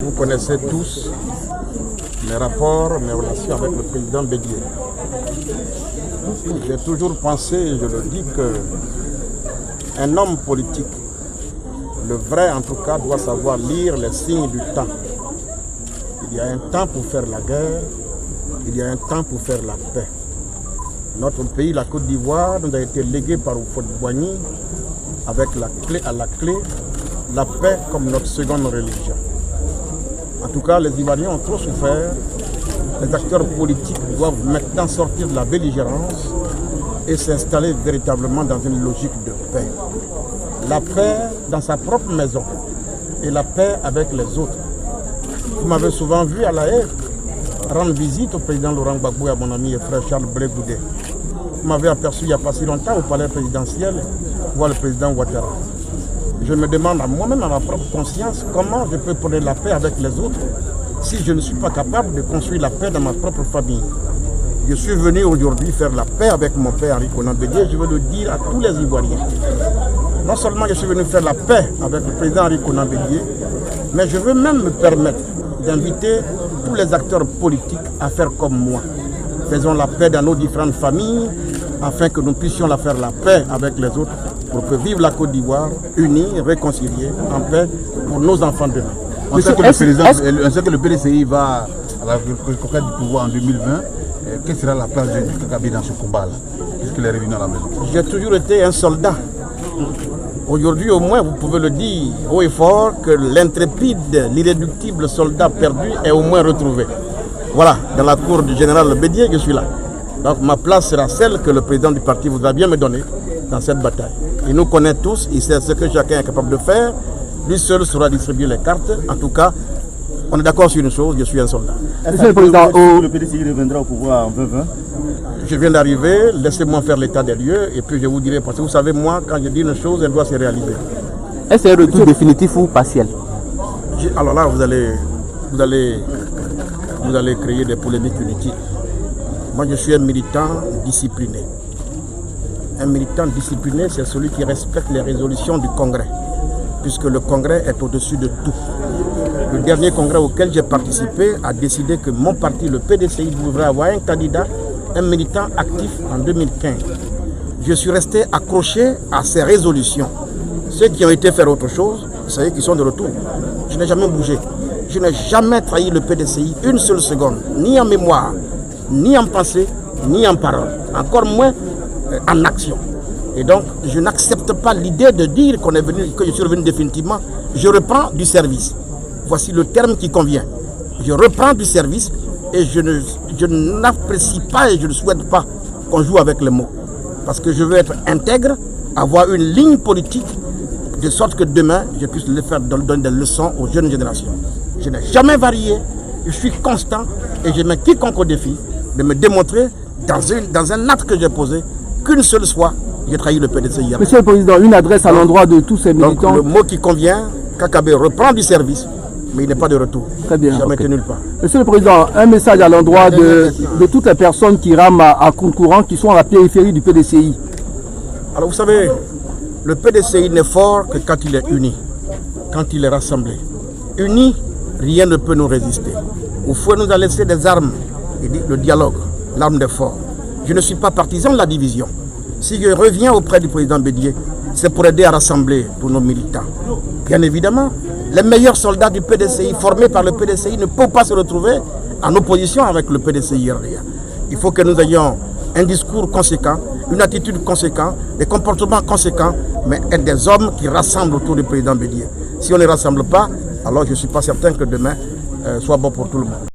Vous connaissez tous mes rapports, mes relations avec le président Bédié. J'ai toujours pensé, et je le dis, qu'un homme politique, le vrai en tout cas, doit savoir lire les signes du temps. Il y a un temps pour faire la guerre, il y a un temps pour faire la paix. Notre pays, la Côte d'Ivoire, nous a été légué par Houphouët-Boigny avec la clé à la clé, la paix comme notre seconde religion. En tout cas, les Ivoiriens ont trop souffert. Les acteurs politiques doivent maintenant sortir de la belligérance et s'installer véritablement dans une logique de paix. La paix dans sa propre maison et la paix avec les autres. Vous m'avez souvent vu à La Haye rendre visite au président Laurent Gbagbo et à mon ami et frère Charles Blé Goudé. Vous m'avez aperçu il n'y a pas si longtemps au palais présidentiel voir le président Ouattara. Je me demande à moi-même, à ma propre conscience, comment je peux prendre la paix avec les autres si je ne suis pas capable de construire la paix dans ma propre famille. Je suis venu aujourd'hui faire la paix avec mon père Henri Konan Bédié. Je veux le dire à tous les Ivoiriens. Non seulement je suis venu faire la paix avec le président Henri Konan Bédié, mais je veux même me permettre d'inviter tous les acteurs politiques à faire comme moi. Faisons la paix dans nos différentes familles afin que nous puissions la faire la paix avec les autres pour que vive la Côte d'Ivoire unie, réconciliée, en paix pour nos enfants demain. On sait que le PDCI va à la reconquête du pouvoir en 2020. Quelle sera la place de Kakabi dans ce combat-là, puisqu'il est revenu à la maison? J'ai toujours été un soldat. Aujourd'hui, au moins, vous pouvez le dire haut et fort que l'intrépide, l'irréductible soldat perdu est au moins retrouvé. Voilà, dans la cour du général Bédié, je suis là. Donc ma place sera celle que le président du parti voudra bien me donner dans cette bataille. Il nous connaît tous, il sait ce que chacun est capable de faire. Lui seul saura distribuer les cartes. En tout cas, on est d'accord sur une chose, je suis un soldat. Monsieur le Président, le PDCI reviendra au pouvoir en 2020? Je viens d'arriver, laissez-moi faire l'état des lieux et puis je vous dirai, parce que vous savez, moi, quand je dis une chose, elle doit se réaliser. Est-ce un retour définitif ou partiel? Alors là, vous allez créer des polémiques inutiles. Moi, je suis un militant discipliné. Un militant discipliné, c'est celui qui respecte les résolutions du Congrès, puisque le Congrès est au-dessus de tout. Le dernier congrès auquel j'ai participé a décidé que mon parti, le PDCI, devrait avoir un candidat, un militant actif en 2015. Je suis resté accroché à ces résolutions. Ceux qui ont été faire autre chose, vous savez qu'ils sont de retour. Je n'ai jamais bougé. Je n'ai jamais trahi le PDCI une seule seconde, ni en mémoire, ni en pensée, ni en parole, encore moins en action. Et donc, je n'accepte pas l'idée de dire que je suis revenu définitivement. Je reprends du service. Voici le terme qui convient. Je reprends du service et je n'apprécie pas et je ne souhaite pas qu'on joue avec les mots. Parce que je veux être intègre, avoir une ligne politique, de sorte que demain, je puisse le faire donner des leçons aux jeunes générations. Je n'ai jamais varié, je suis constant et je mets quiconque au défi de me démontrer dans un acte que j'ai posé qu'une seule fois, j'ai trahi le PDCI. Monsieur le Président, une adresse à l'endroit de tous ces militants. Donc, le mot qui convient, Kakabe reprend du service, mais il n'est pas de retour. Très bien. Jamais été nulle part. Monsieur le Président, un message à l'endroit de toutes les personnes qui rament à compte courant, qui sont à la périphérie du PDCI. Alors vous savez, le PDCI n'est fort que quand il est uni, quand il est rassemblé. Uni, rien ne peut nous résister. Houphouët nous a laissé des armes, le dialogue, l'arme des forts. Je ne suis pas partisan de la division. Si je reviens auprès du président Bédié, c'est pour aider à rassembler tous nos militants. Bien évidemment, les meilleurs soldats du PDCI, formés par le PDCI, ne peuvent pas se retrouver en opposition avec le PDCI. Il faut que nous ayons un discours conséquent, une attitude conséquente, des comportements conséquents, mais être des hommes qui rassemblent autour du président Bédié. Si on ne rassemble pas, alors je ne suis pas certain que demain soit bon pour tout le monde.